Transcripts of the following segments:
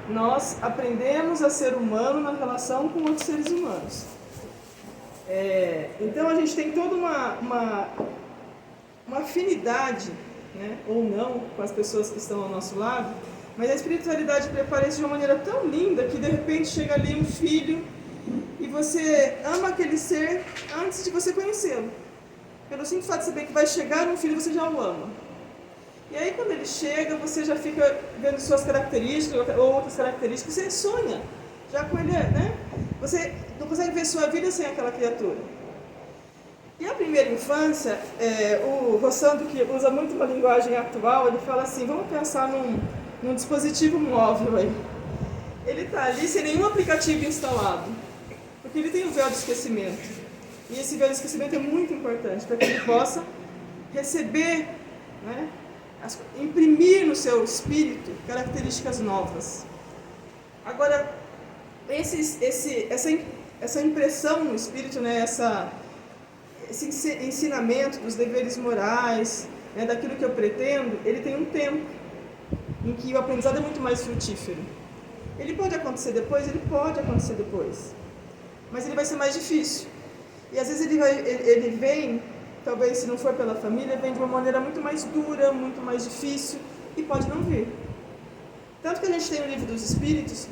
nós aprendemos a ser humano na relação com outros seres humanos. Então a gente tem toda uma afinidade, né, ou não, com as pessoas que estão ao nosso lado, mas a espiritualidade prepara isso de uma maneira tão linda que de repente chega ali um filho e você ama aquele ser antes de você conhecê-lo. Pelo simples fato de saber que vai chegar um filho, você já o ama. E aí quando ele chega, você já fica vendo suas características ou outras características, você sonha já com ele, né? Você não consegue ver sua vida sem aquela criatura. E a primeira infância, o Rossandro, que usa muito uma linguagem atual, ele fala assim, vamos pensar num dispositivo móvel aí. Ele está ali sem nenhum aplicativo instalado, porque ele tem o véu de esquecimento. E esse véu de esquecimento é muito importante para que ele possa receber, né, imprimir no seu espírito características novas. Agora, essa impressão no espírito, né, esse ensinamento dos deveres morais, né, daquilo que eu pretendo, ele tem um tempo em que o aprendizado é muito mais frutífero. Ele pode acontecer depois, mas ele vai ser mais difícil. E às vezes ele vem, talvez se não for pela família, vem de uma maneira muito mais dura, muito mais difícil, e pode não vir. Tanto que a gente tem no Livro dos Espíritos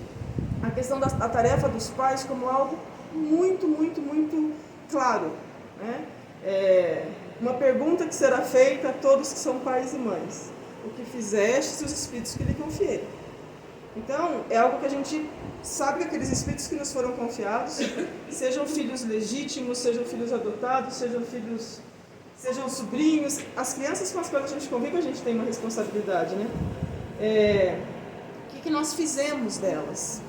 a questão da tarefa dos pais como algo muito, muito, muito claro, né? Uma pergunta que será feita a todos que são pais e mães: o que fizeste os espíritos que lhe confiei? Então, é algo que a gente sabe que aqueles espíritos que nos foram confiados, sejam filhos legítimos, sejam filhos adotados, sejam sobrinhos, as crianças com as quais a gente convive, a gente tem uma responsabilidade, né? O que nós fizemos delas?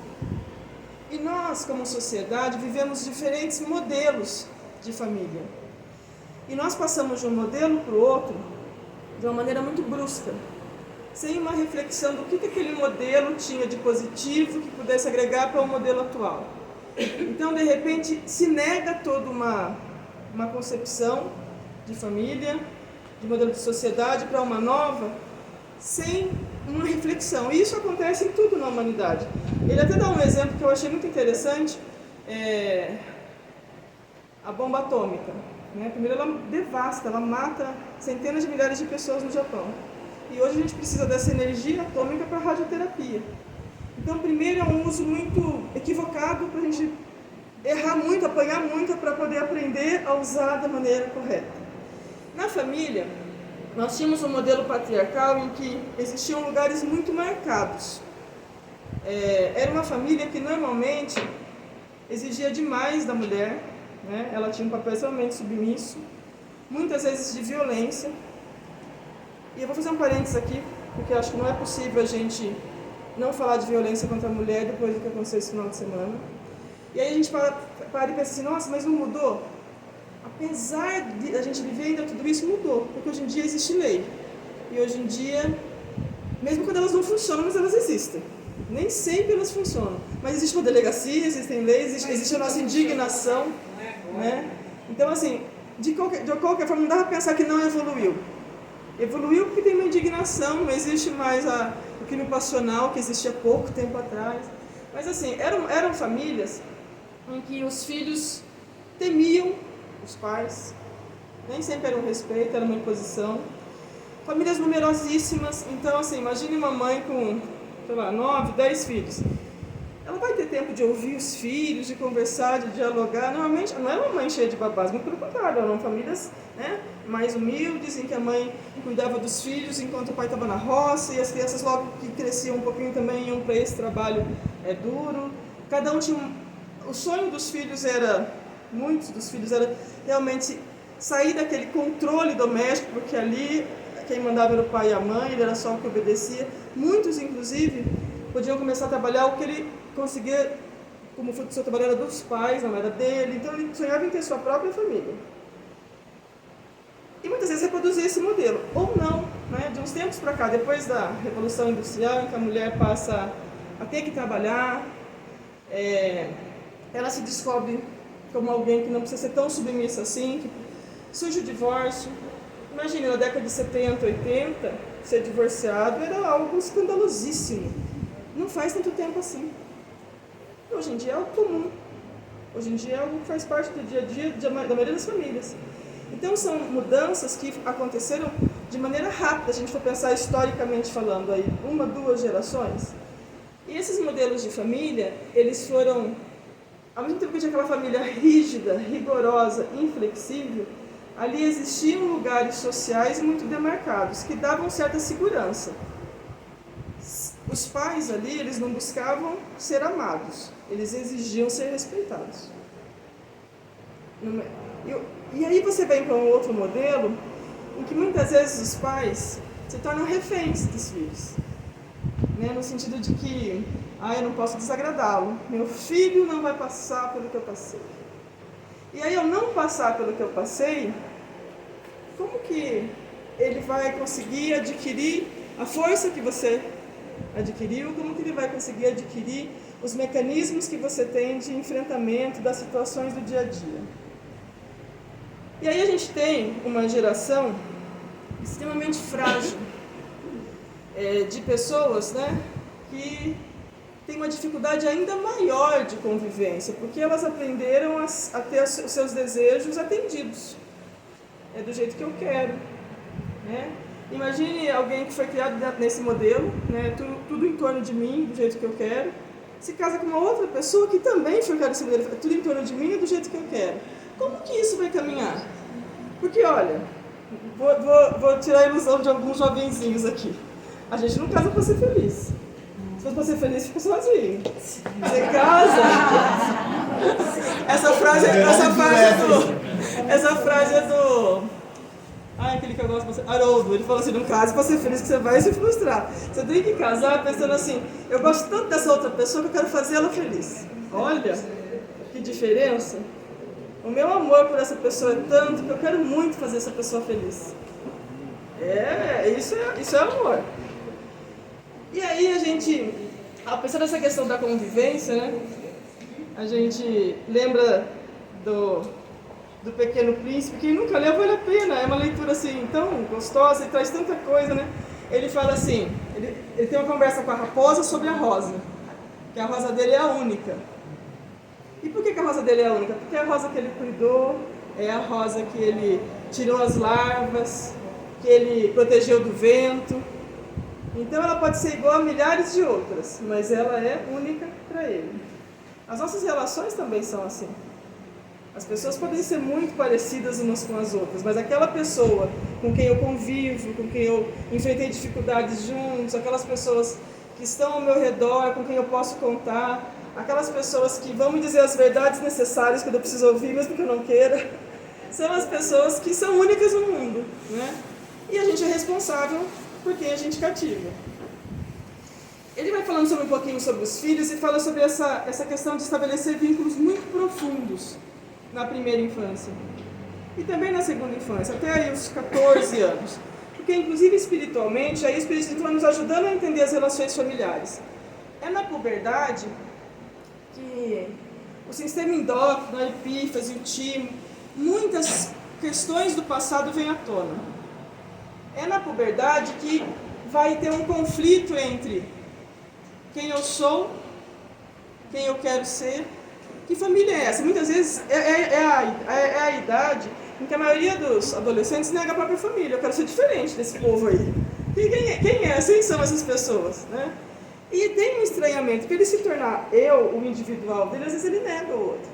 E nós, como sociedade, vivemos diferentes modelos de família. E nós passamos de um modelo para o outro de uma maneira muito brusca, sem uma reflexão do que aquele modelo tinha de positivo que pudesse agregar para o modelo atual. Então, de repente, se nega toda uma concepção de família, de modelo de sociedade para uma nova, sem uma reflexão. E isso acontece em tudo na humanidade. Ele até dá um exemplo que eu achei muito interessante, a bomba atômica. Né? Primeiro ela devasta, ela mata centenas de milhares de pessoas no Japão. E hoje a gente precisa dessa energia atômica para a radioterapia. Então, primeiro é um uso muito equivocado para a gente errar muito, apanhar muito para poder aprender a usar da maneira correta. Na família, nós tínhamos um modelo patriarcal em que existiam lugares muito marcados. Era uma família que normalmente exigia demais da mulher, né? Ela tinha um papel extremamente submisso, muitas vezes de violência. E eu vou fazer um parênteses aqui, porque eu acho que não é possível a gente não falar de violência contra a mulher depois do que aconteceu esse final de semana. E aí a gente para e pensa assim, nossa, mas não mudou? Apesar de a gente viver ainda tudo isso, mudou, porque hoje em dia existe lei. E hoje em dia, mesmo quando elas não funcionam, mas elas existem. Nem sempre elas funcionam. Mas existe uma delegacia, existem leis, existe a nossa indignação. Né? Então, assim, de qualquer forma, não dá para pensar que não evoluiu. Evoluiu porque tem uma indignação, não existe mais o crime passional que existia há pouco tempo atrás. Mas assim, eram famílias em que os filhos temiam os pais, nem sempre era um respeito, era uma imposição. Famílias numerosíssimas, então assim, imagine uma mãe com, sei lá, 9, 10 filhos. Ela vai ter tempo de ouvir os filhos, de conversar, de dialogar. Normalmente, não é uma mãe cheia de babás, muito pelo contrário, eram famílias, né, mais humildes, em que a mãe cuidava dos filhos enquanto o pai estava na roça, e as crianças logo que cresciam um pouquinho também iam para esse trabalho duro. Cada um tinha o sonho dos filhos muitos dos filhos era realmente sair daquele controle doméstico, porque ali quem mandava era o pai e a mãe, ele era só o que obedecia. Muitos, inclusive, podiam começar a trabalhar o que ele conseguia, como fruto do seu trabalho, era dos pais, não era dele. Então ele sonhava em ter sua própria família. E muitas vezes reproduzia esse modelo, ou não, né? De uns tempos para cá, depois da Revolução Industrial, em que a mulher passa a ter que trabalhar, ela se descobre como alguém que não precisa ser tão submissa assim, que surge o divórcio. Imagine, na década de 70, 80, ser divorciado era algo escandalosíssimo. não faz tanto tempo assim. Hoje em dia é algo comum. Hoje em dia é algo que faz parte do dia a dia da maioria das famílias. Então são mudanças que aconteceram de maneira rápida, se a gente for pensar historicamente falando aí, 1, 2 gerações. E esses modelos de família, eles foram, ao mesmo tempo que tinha aquela família rígida, rigorosa, inflexível, ali existiam lugares sociais muito demarcados, que davam certa segurança. Os pais ali, eles não buscavam ser amados, eles exigiam ser respeitados. E aí você vem para um outro modelo, em que muitas vezes os pais se tornam reféns dos filhos. Né? No sentido de que, eu não posso desagradá-lo, meu filho não vai passar pelo que eu passei. E aí, ao não passar pelo que eu passei, como que ele vai conseguir adquirir a força que você adquiriu? Como que ele vai conseguir adquirir os mecanismos que você tem de enfrentamento das situações do dia a dia? E aí a gente tem uma geração extremamente frágil, de pessoas, né, que tem uma dificuldade ainda maior de convivência, porque elas aprenderam a ter os seus desejos atendidos. É do jeito que eu quero. Né? Imagine alguém que foi criado nesse modelo, né, tudo em torno de mim, do jeito que eu quero, se casa com uma outra pessoa que também foi criada nesse modelo, tudo em torno de mim e do jeito que eu quero. Como que isso vai caminhar? Porque, olha, vou tirar a ilusão de alguns jovenzinhos aqui. A gente não casa para ser feliz. Se fosse para ser feliz, fica sozinho. Você casa. Essa frase é do aquele que eu gosto, Haroldo. Ele falou assim, não case para ser feliz, que você vai se frustrar. Você tem que casar pensando assim, eu gosto tanto dessa outra pessoa que eu quero fazer ela feliz. Olha, que diferença. O meu amor por essa pessoa é tanto que eu quero muito fazer essa pessoa feliz. Isso é amor. E aí a gente, apesar dessa questão da convivência, né, a gente lembra do Pequeno Príncipe, quem nunca leu vale a pena, é uma leitura assim tão gostosa e traz tanta coisa, né? Ele fala assim, ele tem uma conversa com a raposa sobre a rosa, que a rosa dele é a única. E por que a rosa dele é a única? Porque é a rosa que ele cuidou, é a rosa que ele tirou as larvas, que ele protegeu do vento. Então ela pode ser igual a milhares de outras, mas ela é única para ele. As nossas relações também são assim. As pessoas podem ser muito parecidas umas com as outras, mas aquela pessoa com quem eu convivo, com quem eu enfrentei dificuldades juntos, aquelas pessoas que estão ao meu redor, com quem eu posso contar, aquelas pessoas que vão me dizer as verdades necessárias que eu preciso ouvir, mesmo que eu não queira, são as pessoas que são únicas no mundo, né? E a gente é responsável por quem a gente cativa. Ele vai falando um pouquinho sobre os filhos e fala sobre essa questão de estabelecer vínculos muito profundos na primeira infância e também na segunda infância, até aí os 14 anos. Porque, inclusive, espiritualmente, aí o Espiritismo vai nos ajudando a entender as relações familiares. É na puberdade que o sistema endócrino, a epífise, o timo, muitas questões do passado vêm à tona. É na puberdade que vai ter um conflito entre quem eu sou, quem eu quero ser. Que família é essa? Muitas vezes é a idade em que a maioria dos adolescentes nega a própria família. Eu quero ser diferente desse povo aí. Quem são essas pessoas? Né? E tem um estranhamento, porque ele se tornar eu, o individual dele, às vezes ele nega o outro.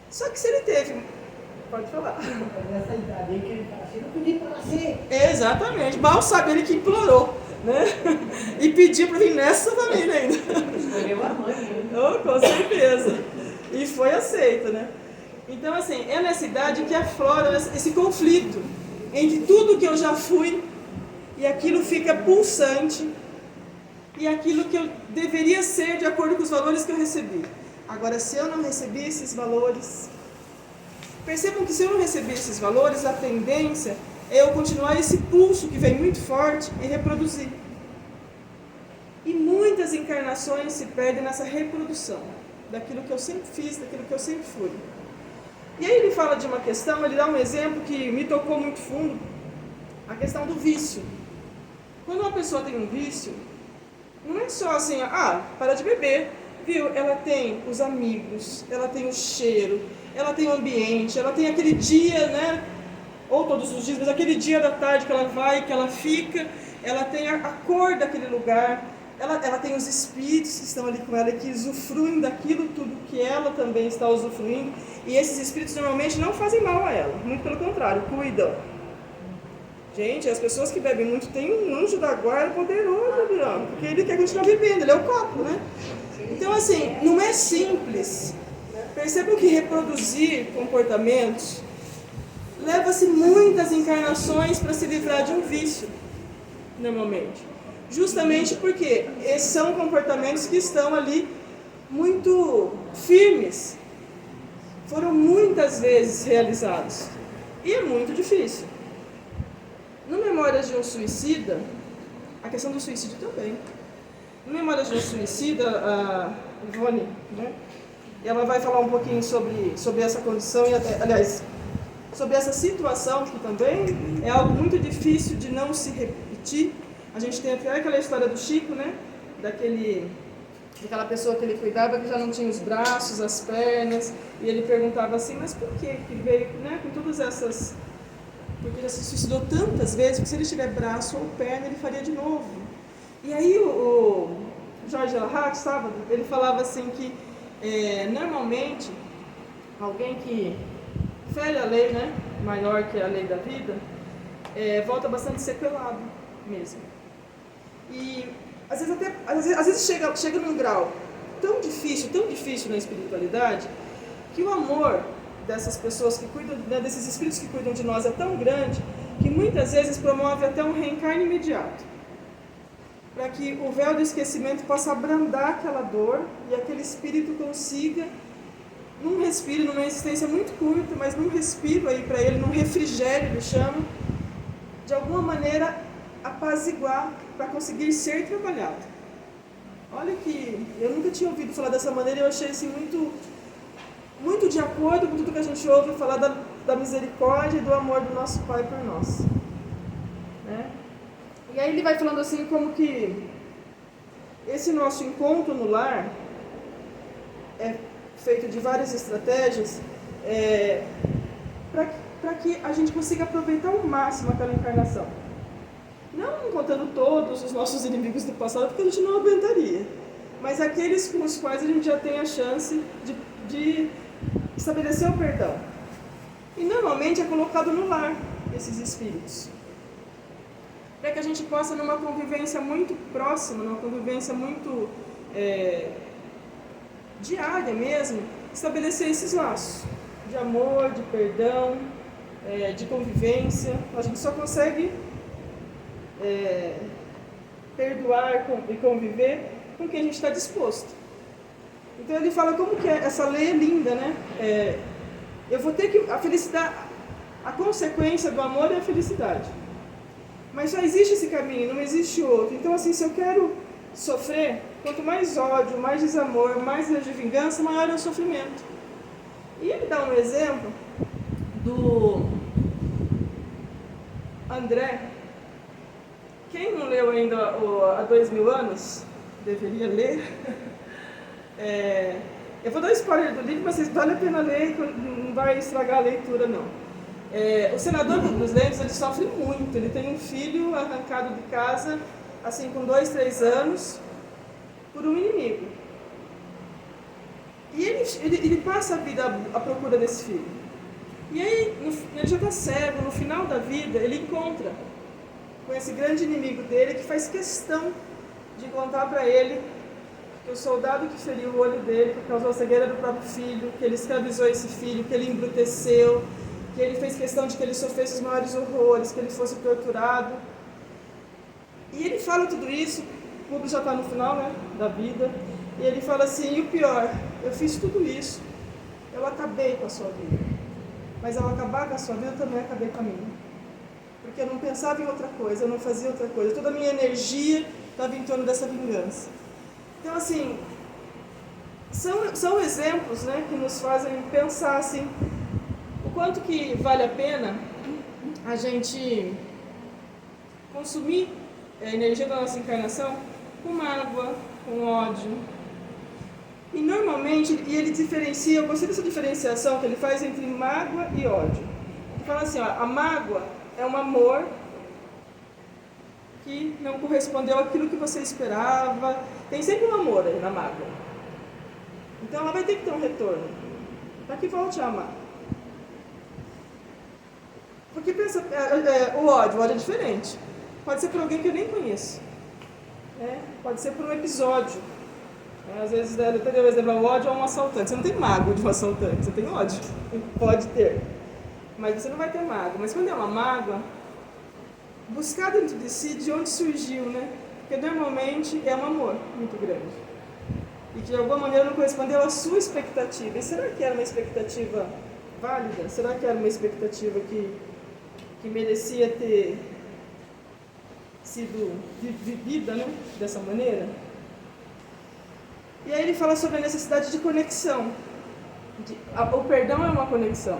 Só que se ele teve... Pode falar. Nessa idade aí que ele está assim, não pedi para nascer. Exatamente. Mal sabe ele que implorou, né? E pediu para vir nessa família ainda. Escolheu a mãe, né? Oh, com certeza. E foi aceito, né? Então, assim, é nessa idade que aflora esse conflito entre tudo que eu já fui e aquilo fica pulsante e aquilo que eu deveria ser de acordo com os valores que eu recebi. Agora, se eu não recebi esses valores... Percebam que se eu não receber esses valores, a tendência é eu continuar esse pulso que vem muito forte e reproduzir. E muitas encarnações se perdem nessa reprodução daquilo que eu sempre fiz, daquilo que eu sempre fui. E aí ele fala de uma questão, ele dá um exemplo que me tocou muito fundo, a questão do vício. Quando uma pessoa tem um vício, Não é só assim, para de beber, viu? Ela tem os amigos, ela tem o cheiro, ela tem o ambiente, ela tem aquele dia, né? Ou todos os dias, mas aquele dia da tarde que ela vai, que ela fica, ela tem a cor daquele lugar, ela tem os espíritos que estão ali com ela e que usufruem daquilo tudo que ela também está usufruindo, e esses espíritos normalmente não fazem mal a ela, muito pelo contrário, cuidam. Gente, as pessoas que bebem muito, tem um anjo da guarda poderoso, Adriano, porque ele quer continuar bebendo, ele é o copo, né? Então, assim, não é simples. Percebam que reproduzir comportamentos leva-se muitas encarnações para se livrar de um vício, normalmente. Justamente porque esses são comportamentos que estão ali muito firmes. Foram muitas vezes realizados. E é muito difícil. No Memórias de um Suicida, a questão do suicídio também. No Memórias de um Suicida, a Ivone, né, ela vai falar um pouquinho sobre essa condição, e aliás, sobre essa situação que também é algo muito difícil de não se repetir. A gente tem até aquela história do Chico, né, daquela pessoa que ele cuidava que já não tinha os braços, as pernas, e ele perguntava assim, mas por que ele veio, né, com todas essas... Porque já se suicidou tantas vezes que se ele tiver braço ou perna, ele faria de novo. E aí o Jorge Elhac, sábado, ele falava assim que normalmente alguém que fere a lei, né, maior que a lei da vida, volta bastante sequelado mesmo. E às vezes chega num grau tão difícil na espiritualidade, que o amor dessas pessoas que cuidam, né, desses espíritos que cuidam de nós é tão grande, que muitas vezes promove até um reencarne imediato, para que o véu do esquecimento possa abrandar aquela dor e aquele espírito consiga, num respiro, numa existência muito curta, mas num respiro aí para ele, num refrigério, ele chama, de alguma maneira apaziguar para conseguir ser trabalhado. Olha que eu nunca tinha ouvido falar dessa maneira, eu achei assim muito de acordo com tudo que a gente ouve falar da misericórdia e do amor do nosso Pai por nós, né? E aí ele vai falando assim como que esse nosso encontro no lar é feito de várias estratégias para que a gente consiga aproveitar ao máximo aquela encarnação. Não contando todos os nossos inimigos do passado, porque a gente não aguentaria, mas aqueles com os quais a gente já tem a chance de estabelecer o perdão. E normalmente é colocado no lar esses espíritos, para que a gente possa, numa convivência muito próxima, numa convivência muito diária mesmo, estabelecer esses laços de amor, de perdão, de convivência. A gente só consegue perdoar e conviver com quem a gente está disposto. Então ele fala como que essa lei é linda, né? Eu vou ter que... A felicidade, a consequência do amor é a felicidade. Mas só existe esse caminho, não existe outro. Então, assim, se eu quero sofrer, quanto mais ódio, mais desamor, mais de vingança, maior é o sofrimento. E ele dá um exemplo do André. Quem não leu ainda há 2000 anos, deveria ler. Eu vou dar spoiler do livro, mas vale a pena ler, não vai estragar a leitura, não. O senador dos Lemos, ele sofre muito. Ele tem um filho arrancado de casa, assim, com 2, 3 anos, por um inimigo. E ele passa a vida à procura desse filho. E aí, ele já está cego, no final da vida, ele encontra com esse grande inimigo dele, que faz questão de contar para ele que o soldado que feriu o olho dele, que causou a cegueira do próprio filho, que ele escravizou esse filho, que ele embruteceu, que ele fez questão de que ele sofresse os maiores horrores, que ele fosse torturado. E ele fala tudo isso, o público já está no final, né, da vida, e ele fala assim, e o pior, eu fiz tudo isso, eu acabei com a sua vida, mas ao acabar com a sua vida, eu também acabei com a minha. Porque eu não pensava em outra coisa, eu não fazia outra coisa, toda a minha energia estava em torno dessa vingança. Então, assim, são exemplos, né, que nos fazem pensar assim, o quanto que vale a pena a gente consumir a energia da nossa encarnação com mágoa, com ódio. E normalmente, ele diferencia, eu gostei dessa diferenciação que ele faz entre mágoa e ódio. Ele fala assim, ó, a mágoa é um amor que não correspondeu àquilo que você esperava. Tem sempre um amor aí na mágoa. Então ela vai ter que ter um retorno, para que volte a amar. Porque pensa, o ódio é diferente. Pode ser por alguém que eu nem conheço. Pode ser por um episódio. Às vezes, eu teria o exemplo, o ódio é um assaltante. Você não tem mágoa de um assaltante, você tem ódio. Pode ter. Mas você não vai ter mágoa. Mas quando é uma mágoa, buscar dentro de si de onde surgiu, né? Porque normalmente é um amor muito grande. E que de alguma maneira não correspondeu à sua expectativa. E será que era uma expectativa válida? Será que era uma expectativa que merecia ter sido vivida, né? Dessa maneira? E aí ele fala sobre a necessidade de conexão. O perdão é uma conexão.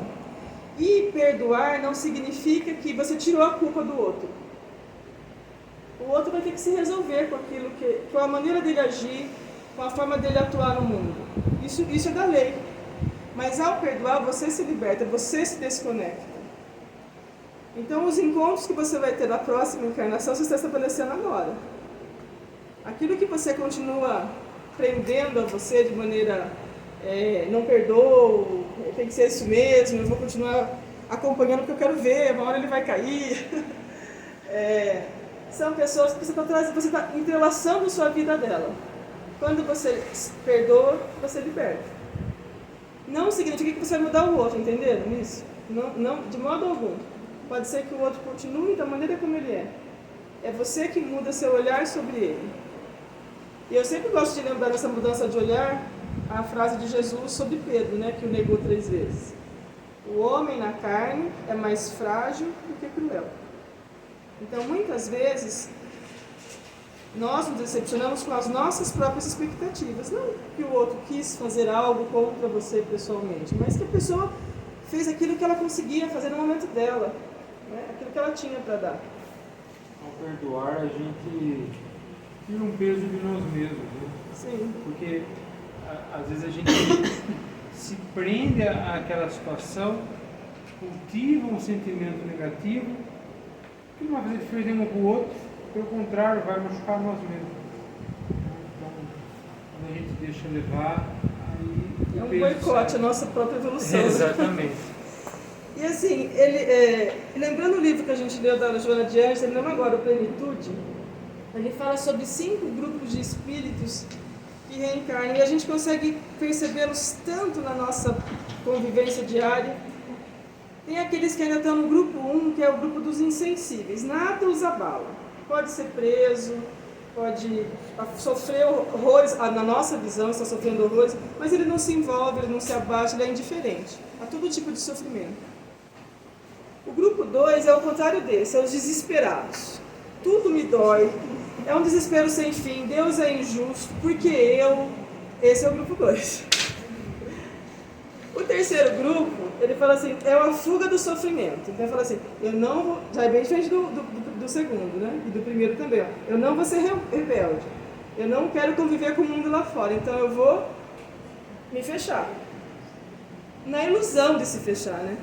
E perdoar não significa que você tirou a culpa do outro. O outro vai ter que se resolver com aquilo com a maneira dele agir, com a forma dele atuar no mundo. Isso é da lei. Mas ao perdoar, você se liberta, você se desconecta. Então os encontros que você vai ter na próxima encarnação, você está estabelecendo agora. Aquilo que você continua prendendo a você de maneira, não perdoo, tem que ser isso mesmo, eu vou continuar acompanhando porque eu quero ver, uma hora ele vai cair. São pessoas que você está entrelaçando sua vida dela. Quando você perdoa, você liberta. Não significa que você vai mudar o outro, entenderam isso? Não, de modo algum. Pode ser que o outro continue da maneira como ele é. É você que muda seu olhar sobre ele. E eu sempre gosto de lembrar nessa mudança de olhar a frase de Jesus sobre Pedro, né, que o negou 3 vezes. O homem na carne é mais frágil do que cruel. Então, muitas vezes, nós nos decepcionamos com as nossas próprias expectativas. Não que o outro quis fazer algo contra você pessoalmente, mas que a pessoa fez aquilo que ela conseguia fazer no momento dela, né, aquilo que ela tinha para dar. Ao perdoar, a gente tira um peso de nós mesmos, né? Sim. Porque às vezes a gente se prende àquela situação, cultiva um sentimento negativo, que não vai fazer diferença nenhuma para o outro, pelo contrário, vai machucar nós mesmos. Então, quando a gente deixa levar, aí É um boicote à nossa própria evolução. Exatamente. E assim, lembrando o livro que a gente leu da Joana de Ângeles, lembrando agora o Plenitude, ele fala sobre 5 grupos de espíritos que reencarnam e a gente consegue percebê-los tanto na nossa convivência diária. Tem aqueles que ainda estão no grupo 1, que é o grupo dos insensíveis. Nada os abala. Pode ser preso, pode sofrer horrores, na nossa visão está sofrendo horrores, mas ele não se envolve, ele não se abate, ele é indiferente a todo tipo de sofrimento. O grupo 2 é o contrário desse, é os desesperados. Tudo me dói, é um desespero sem fim, Deus é injusto, porque esse é o grupo 2. O terceiro grupo, ele fala assim, é a fuga do sofrimento. Então ele fala assim, eu não vou, já é bem diferente do segundo, né? E do primeiro também, ó. Eu não vou ser rebelde, eu não quero conviver com o mundo lá fora, então eu vou me fechar. Na ilusão de se fechar, né?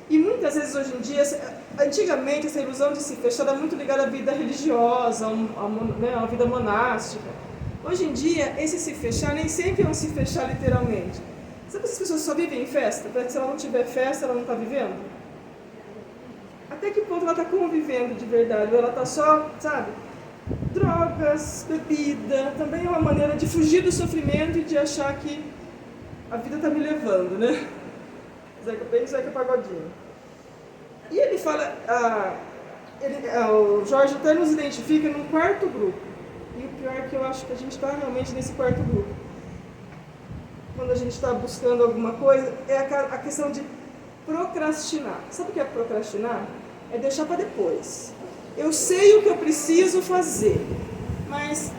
E muitas vezes hoje em dia, antigamente essa ilusão de se fechar era muito ligada à vida religiosa, a uma vida monástica. Hoje em dia, esse se fechar nem sempre é um se fechar literalmente. Sabe que as pessoas só vivem em festa? Parece que se ela não tiver festa, ela não está vivendo? Até que ponto ela está convivendo de verdade? Ou ela está só, sabe? Drogas, bebida, também é uma maneira de fugir do sofrimento e de achar que a vida está me levando, né? Bem Zeca Pagodinho. E ele fala, o Jorge até nos identifica num 4º grupo. E o pior é que eu acho que a gente está realmente nesse 4º grupo. Quando a gente está buscando alguma coisa, é a questão de procrastinar. Sabe o que é procrastinar? É deixar para depois. Eu sei o que eu preciso fazer, mas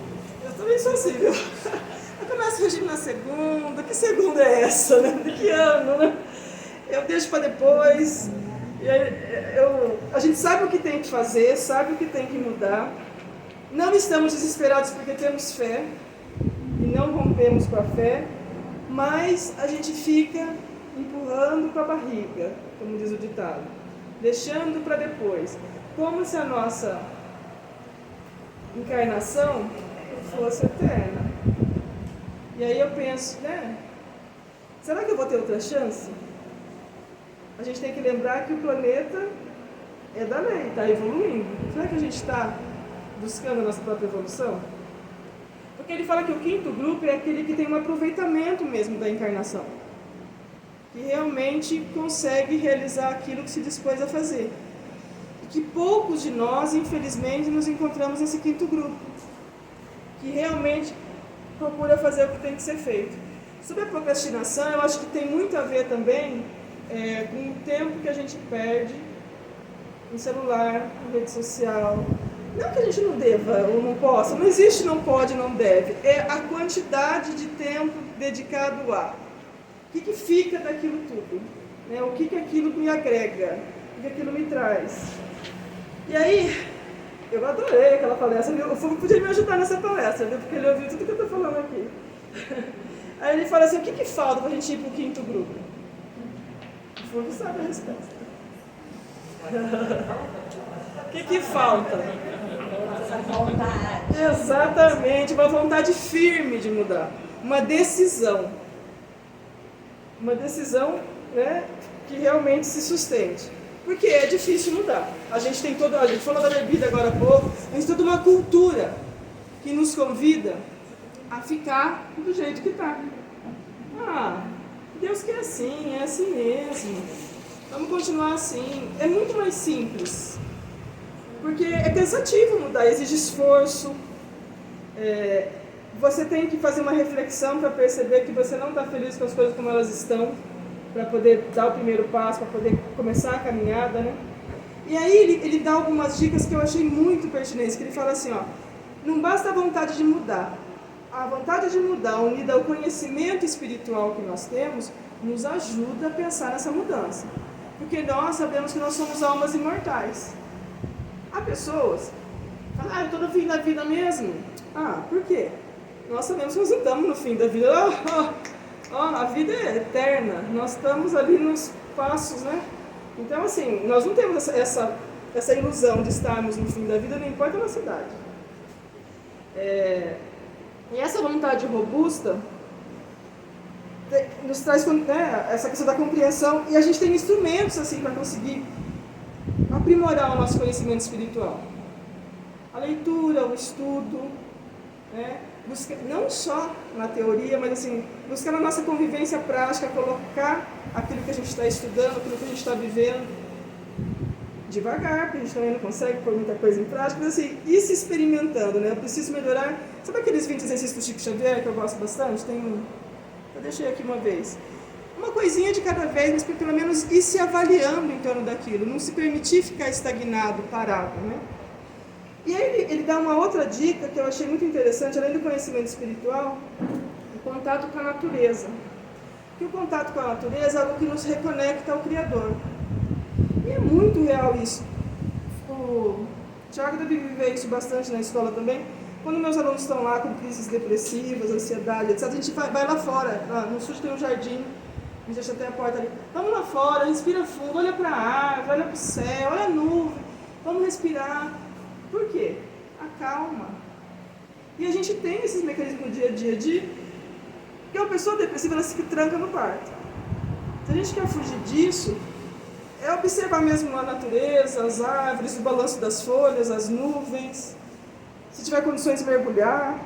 eu também sou assim, viu? Eu começo o regime na segunda, que segunda é essa, né? De que ano, né? Eu deixo para depois, e aí a gente sabe o que tem que fazer, sabe o que tem que mudar, Não estamos desesperados porque temos fé e não rompemos com a fé, mas a gente fica empurrando com a barriga, como diz o ditado, deixando para depois, como se a nossa encarnação fosse eterna. E aí eu penso, né? Será que eu vou ter outra chance? A gente tem que lembrar que o planeta é da lei, está evoluindo. Será que a gente está buscando a nossa própria evolução? Porque ele fala que o quinto grupo é aquele que tem um aproveitamento mesmo da encarnação, que realmente consegue realizar aquilo que se dispôs a fazer. E que poucos de nós, infelizmente, nos encontramos nesse quinto grupo, que realmente procura fazer o que tem que ser feito. Sobre a procrastinação, eu acho que tem muito a ver também com o tempo que a gente perde no celular, na rede social. Não que a gente não deva ou não possa, não existe não pode, não deve. É a quantidade de tempo dedicado a. O que fica daquilo tudo? Né? O que aquilo me agrega? O que aquilo me traz? E aí, eu adorei aquela palestra. O Fogo podia me ajudar nessa palestra, viu? Porque ele ouviu tudo que eu estou falando aqui. Aí ele fala assim, o que falta para a gente ir para o quinto grupo? O Fogo sabe a resposta. O que falta? Exatamente, uma vontade firme de mudar. Uma decisão. Uma decisão, né, que realmente se sustente. Porque é difícil mudar. A gente tem a gente falou da bebida agora há pouco, a gente tem toda uma cultura que nos convida a ficar do jeito que está. Deus quer assim, é assim mesmo. Vamos continuar assim. É muito mais simples. Porque é cansativo mudar, exige esforço. Você tem que fazer uma reflexão para perceber que você não está feliz com as coisas como elas estão, para poder dar o primeiro passo, para poder começar a caminhada, né? E aí ele dá algumas dicas que eu achei muito pertinentes, que ele fala assim, não basta a vontade de mudar. A vontade de mudar, unida ao conhecimento espiritual que nós temos, nos ajuda a pensar nessa mudança. Porque nós sabemos que nós somos almas imortais. Há pessoas que falam, eu estou no fim da vida mesmo. Por quê? Nós sabemos que nós não estamos no fim da vida. A vida é eterna. Nós estamos ali nos passos, né? Então, assim, nós não temos essa ilusão de estarmos no fim da vida, não importa a nossa idade. E essa vontade robusta nos traz, né, essa questão da compreensão, e a gente tem instrumentos assim para conseguir aprimorar o nosso conhecimento espiritual. A leitura, o estudo, né, não só na teoria, mas assim, buscar na nossa convivência prática, colocar aquilo que a gente está estudando, aquilo que a gente está vivendo, devagar, porque a gente também não consegue pôr muita coisa em prática, mas assim, ir se experimentando, né? Eu preciso melhorar. Sabe aqueles 20 exercícios do Chico Xavier, que eu gosto bastante? Eu deixei aqui uma vez. Uma coisinha de cada vez, mas pelo menos ir se avaliando em torno daquilo, não se permitir ficar estagnado, parado, né? E aí ele dá uma outra dica que eu achei muito interessante, além do conhecimento espiritual, o contato com a natureza. Que o contato com a natureza é algo que nos reconecta ao Criador. E é muito real isso. O Tiago deve viver isso bastante na escola também. Quando meus alunos estão lá com crises depressivas, ansiedade, etc., a gente vai lá fora. No estúdio tem um jardim, a gente deixa até a porta ali. Vamos lá fora, respira fundo, olha para a árvore, olha para o céu, olha a nuvem. Vamos respirar. Por quê? Acalma. E a gente tem esses mecanismos no dia a dia porque uma pessoa depressiva, ela se tranca no quarto. Se a gente quer fugir disso, é observar mesmo a natureza, as árvores, o balanço das folhas, as nuvens. Se tiver condições de mergulhar,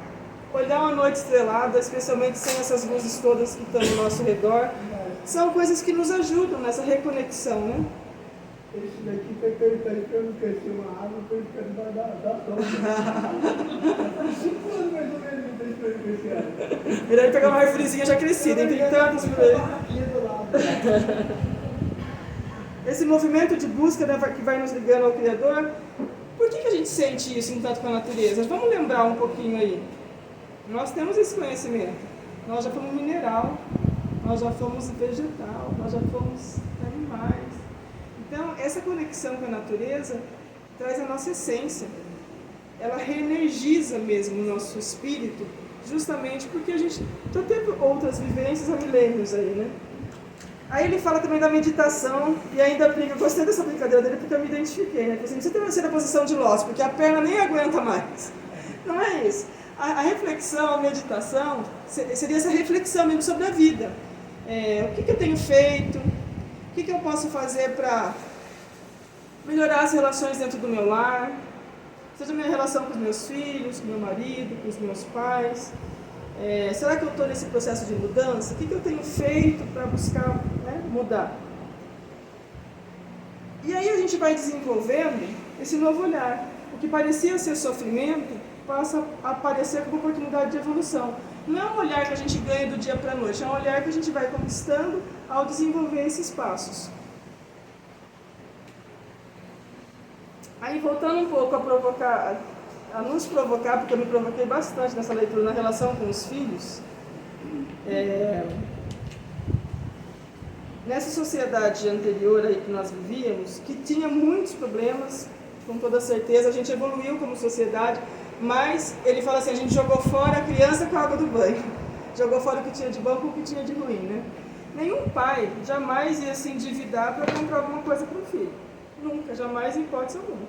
olhar uma noite estrelada, especialmente sem essas luzes todas que estão ao nosso redor. São coisas que nos ajudam nessa reconexão, né? Esse daqui foi perguntando que eu não cresci uma árvore, foi ficando da sombra. 5 anos mais ou menos não tem para crescer árvore. Melhor pegar uma árvorezinha já crescida, tem tantos por aí. Esse movimento de busca, né, que vai nos ligando ao Criador, por que a gente sente isso em contato com a natureza? Vamos lembrar um pouquinho aí. Nós temos esse conhecimento. Nós já fomos mineral, nós já fomos vegetal, nós já fomos animais. Então, essa conexão com a natureza traz a nossa essência. ela reenergiza mesmo o nosso espírito, justamente porque a gente já teve outras vivências há milênios aí, né? Aí ele fala também da meditação, e ainda brinca, eu gostei dessa brincadeira dele porque eu me identifiquei, né? Você tem que ser na posição de Lócio, porque a perna nem aguenta mais. Não é isso. A reflexão, a meditação, seria essa reflexão mesmo sobre a vida. O que eu tenho feito, o que eu posso fazer para melhorar as relações dentro do meu lar, seja a minha relação com os meus filhos, com o meu marido, com os meus pais. Será que eu estou nesse processo de mudança? O que eu tenho feito para buscar, né, mudar? E aí a gente vai desenvolvendo esse novo olhar. O que parecia ser sofrimento passa a aparecer como oportunidade de evolução. Não é um olhar que a gente ganha do dia para a noite, é um olhar que a gente vai conquistando ao desenvolver esses passos. Aí, voltando um pouco a nos provocar, porque eu me provoquei bastante nessa leitura na relação com os filhos, nessa sociedade anterior aí que nós vivíamos, que tinha muitos problemas, com toda certeza, a gente evoluiu como sociedade, mas ele fala assim, a gente jogou fora a criança com a água do banho, jogou fora o que tinha de bom com o que tinha de ruim, né? Nenhum pai jamais ia se endividar para comprar alguma coisa para o filho. Nunca, jamais, em hipótese alguma.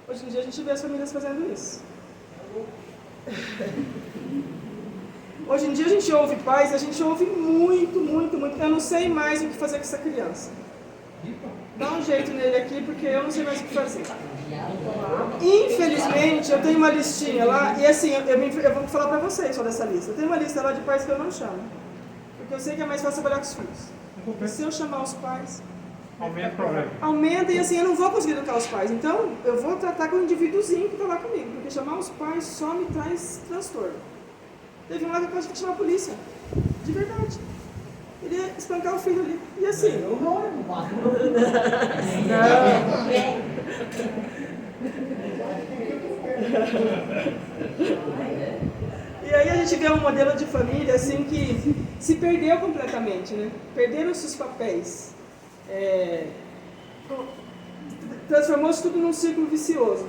Hoje em dia a gente vê as famílias fazendo isso. Hoje em dia a gente ouve pais, a gente ouve muito. Eu não sei mais o que fazer com essa criança. Dá um jeito nele aqui, porque eu não sei mais o que fazer. Infelizmente, eu tenho uma listinha lá, e assim, eu vou falar pra vocês só dessa lista. Eu tenho uma lista lá de pais que eu não chamo. Porque eu sei que é mais fácil trabalhar com os filhos. E se eu chamar os pais... Aumenta o problema. Aumenta e assim, eu não vou conseguir educar os pais. Então, eu vou tratar com o indivíduozinho que está lá comigo. Porque chamar os pais só me traz transtorno. Teve um lá que eu tive que chamar a polícia. De verdade. Ele ia espancar o filho ali. E assim... Eu não bato. E aí a gente vê um modelo de família assim que se perdeu completamente, né? Perderam-se os papéis. Transformou-se tudo num ciclo vicioso.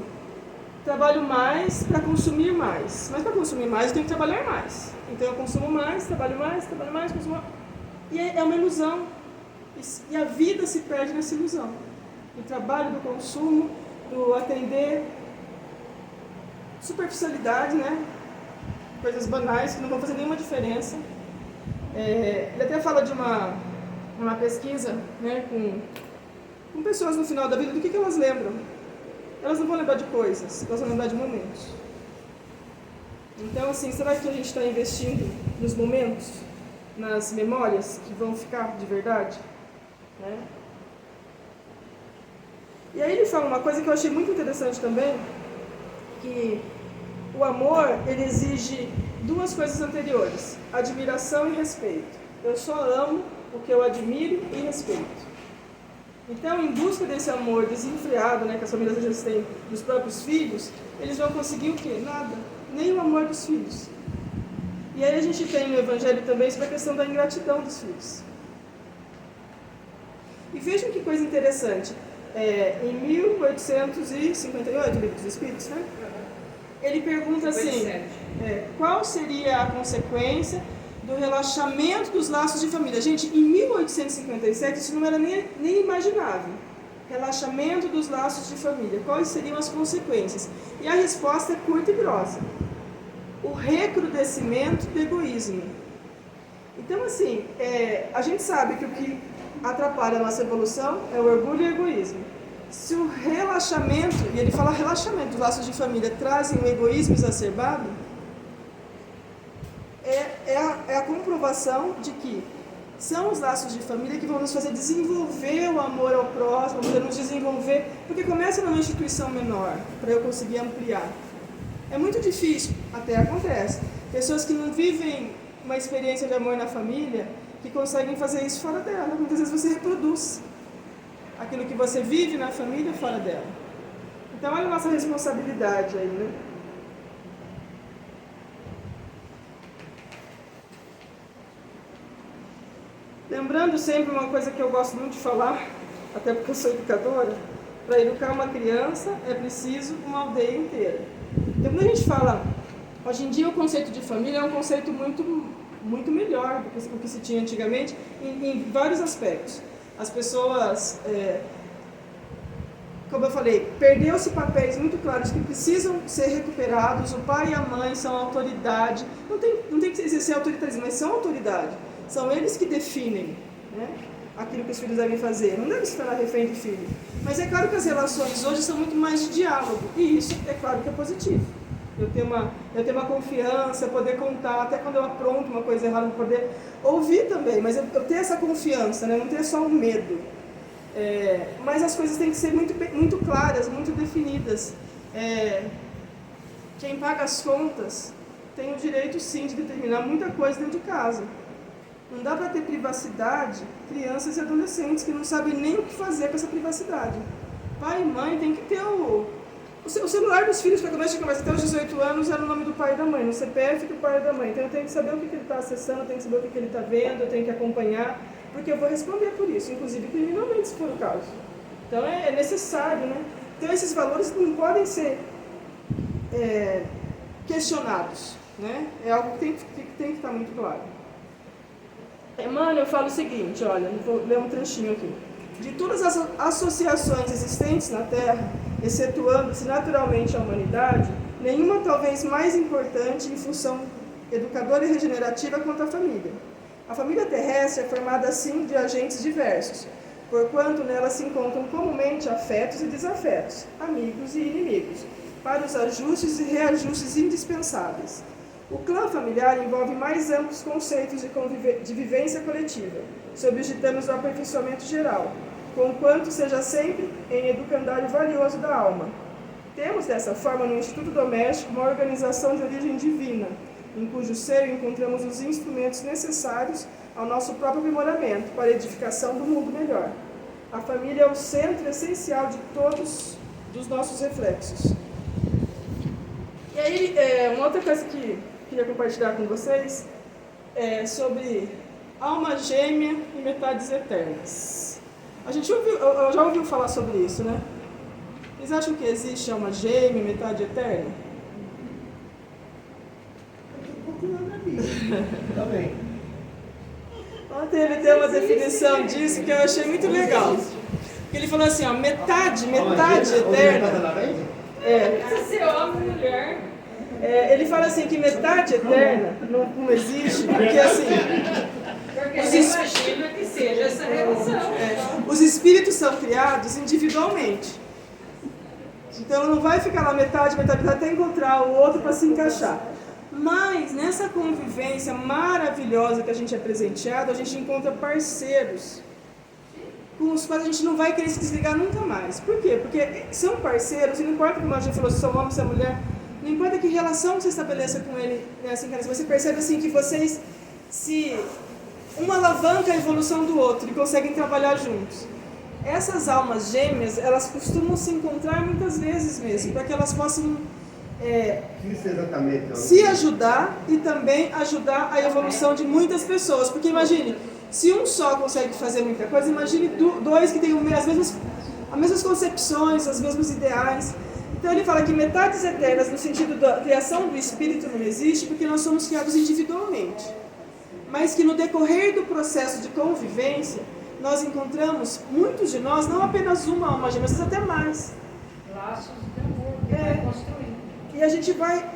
Trabalho mais para consumir mais. Mas para consumir mais eu tenho que trabalhar mais. Então eu consumo mais, consumo mais. E é uma ilusão. E a vida se perde nessa ilusão. Do trabalho, do consumo, do atender. Superficialidade, né? Coisas banais que não vão fazer nenhuma diferença. Ele até fala de uma pesquisa, né, com pessoas no final da vida, do que elas lembram. Elas não vão lembrar de coisas, elas vão lembrar de momentos. Então, assim, será que a gente está investindo nos momentos, nas memórias que vão ficar de verdade? Né? E aí ele fala uma coisa que eu achei muito interessante também, que o amor, ele exige duas coisas anteriores, admiração e respeito. Eu só amo o que eu admiro e respeito. Então, em busca desse amor desenfreado, né, que as famílias às vezes têm dos próprios filhos, eles vão conseguir o quê? Nada. Nem o amor dos filhos. E aí a gente tem no Evangelho também sobre a questão da ingratidão dos filhos. E vejam que coisa interessante. Em 1858, Livro dos Espíritos, né? Ele pergunta assim, qual seria a consequência do relaxamento dos laços de família? Gente, em 1857 isso não era nem imaginável. Relaxamento dos laços de família. Quais seriam as consequências? E a resposta é curta e grossa. O recrudescimento do egoísmo. Então, assim, a gente sabe que o que atrapalha a nossa evolução é o orgulho e o egoísmo. Se o relaxamento, e ele fala relaxamento dos laços de família, trazem o egoísmo exacerbado, é a comprovação de que são os laços de família que vão nos fazer desenvolver o amor ao próximo, vão nos desenvolver, porque começa numa instituição menor, para eu conseguir ampliar. É muito difícil, até acontece, pessoas que não vivem uma experiência de amor na família, que conseguem fazer isso fora dela. Muitas vezes você reproduz aquilo que você vive na família fora dela. Então olha a nossa responsabilidade aí, né? Lembrando sempre uma coisa que eu gosto muito de falar, até porque eu sou educadora, para educar uma criança é preciso uma aldeia inteira. Quando a gente fala, hoje em dia o conceito de família é um conceito muito melhor do que se tinha antigamente, em vários aspectos. As pessoas, como eu falei, perdeu-se papéis muito claros que precisam ser recuperados. O pai e a mãe são autoridade, não tem que exercer autoritarismo, mas são autoridade. São eles que definem, né, aquilo que os filhos devem fazer. Não deve se tornar refém de filho. Mas é claro que as relações hoje são muito mais de diálogo, e isso é claro que é positivo. Eu ter uma confiança, poder contar, até quando eu apronto uma coisa errada, poder ouvir também, mas eu ter essa confiança, né? Não ter só o medo. Mas as coisas têm que ser muito claras, muito definidas. Quem paga as contas tem o direito, sim, de determinar muita coisa dentro de casa. Não dá para ter privacidade, crianças e adolescentes que não sabem nem o que fazer com essa privacidade. Pai e mãe tem que ter o celular dos filhos, para começar a conversa até os 18 anos, era o nome do pai e da mãe, no CPF do pai e da mãe. Então eu tenho que saber o que ele está acessando, eu tenho que saber o que ele está vendo, eu tenho que acompanhar, porque eu vou responder por isso, inclusive criminalmente, se for o caso. Então é necessário, né? Então esses valores não podem ser questionados, né? É algo que tem que estar muito claro. Emmanuel fala o seguinte, olha, vou ler um trechinho aqui. De todas as associações existentes na Terra, excetuando-se naturalmente a humanidade, nenhuma talvez mais importante em função educadora e regenerativa quanto a família. A família terrestre é formada assim de agentes diversos, porquanto nela se encontram comumente afetos e desafetos, amigos e inimigos, para os ajustes e reajustes indispensáveis. O clã familiar envolve mais amplos conceitos de vivência coletiva, sob os ditames do aperfeiçoamento geral, conquanto seja sempre em educandário valioso da alma. Temos, dessa forma, no Instituto Doméstico, uma organização de origem divina, em cujo seio encontramos os instrumentos necessários ao nosso próprio aprimoramento, para a edificação do mundo melhor. A família é o centro essencial de todos os nossos reflexos. E aí, uma outra coisa que queria compartilhar com vocês é sobre alma gêmea e metades eternas. A gente já ouviu falar sobre isso, né? Vocês acham que existe alma gêmea e metade eterna? Também. Ontem ele deu uma definição disso que eu achei muito legal. Ele falou assim, ó, metade eterna. Precisa ser homem ou mulher. Ele fala assim que metade eterna não existe, porque assim... Porque você imagina que seja essa relação. Os espíritos são criados individualmente. Então não vai ficar lá metade, até encontrar o outro para se encaixar. Mas nessa convivência maravilhosa que a gente é presenteado, a gente encontra parceiros com os quais a gente não vai querer se desligar nunca mais. Por quê? Porque são parceiros, e não importa como a gente falou, se são homem, se é mulher, não importa que relação você estabeleça com ele nessa encarnação, você percebe assim que vocês uma alavanca a evolução do outro e conseguem trabalhar juntos. Essas almas gêmeas, elas costumam se encontrar muitas vezes mesmo, para que elas possam se ajudar e também ajudar a evolução de muitas pessoas. Porque imagine, se um só consegue fazer muita coisa, imagine dois que têm as mesmas concepções, os mesmos ideais. Então ele fala que metades eternas, no sentido da criação do espírito, não existe, porque nós somos criados individualmente. Mas que no decorrer do processo de convivência, nós encontramos, muitos de nós, não apenas uma alma gêmea, mas até mais. Laços de amor que vai construindo. E a gente vai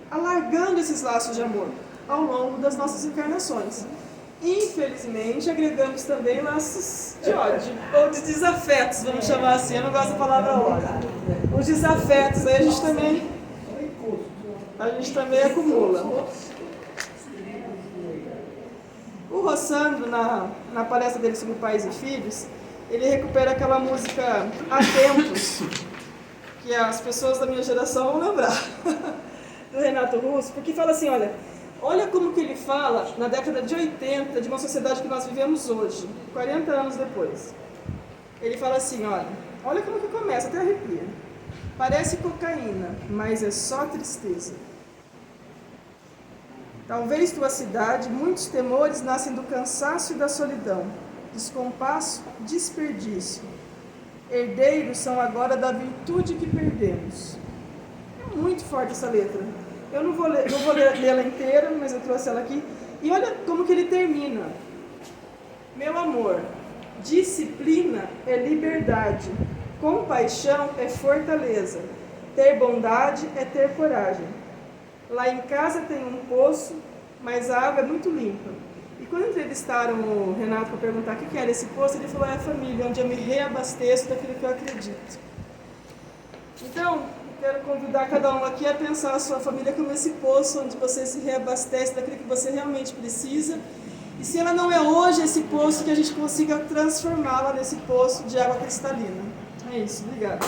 alargando esses laços de amor ao longo das nossas encarnações. Infelizmente, agregamos também laços de ódio, ou de desafetos, vamos chamar assim, eu não gosto da palavra ódio. Os desafetos, aí a gente também acumula. O Rossandro, na palestra dele sobre pais e filhos, ele recupera aquela música Há Tempos, que as pessoas da minha geração vão lembrar, do Renato Russo, porque fala assim, olha como que ele fala na década de 80 de uma sociedade que nós vivemos hoje, 40 anos depois. Ele fala assim, olha como que começa, até arrepia. Parece cocaína, mas é só tristeza. Talvez tua cidade, muitos temores nascem do cansaço e da solidão, descompasso, desperdício. Herdeiros são agora da virtude que perdemos. É um muito forte essa letra. Eu não vou ler ela inteira, mas eu trouxe ela aqui. E olha como que ele termina. Meu amor, disciplina é liberdade, compaixão é fortaleza, ter bondade é ter coragem. Lá em casa tem um poço, mas a água é muito limpa. E quando entrevistaram o Renato para perguntar o que era esse poço, ele falou, é a família, onde eu me reabasteço daquilo que eu acredito. Então, eu quero convidar cada um aqui a pensar a sua família como esse poço, onde você se reabastece daquilo que você realmente precisa. E se ela não é hoje esse poço, que a gente consiga transformá-la nesse poço de água cristalina. É isso, obrigada.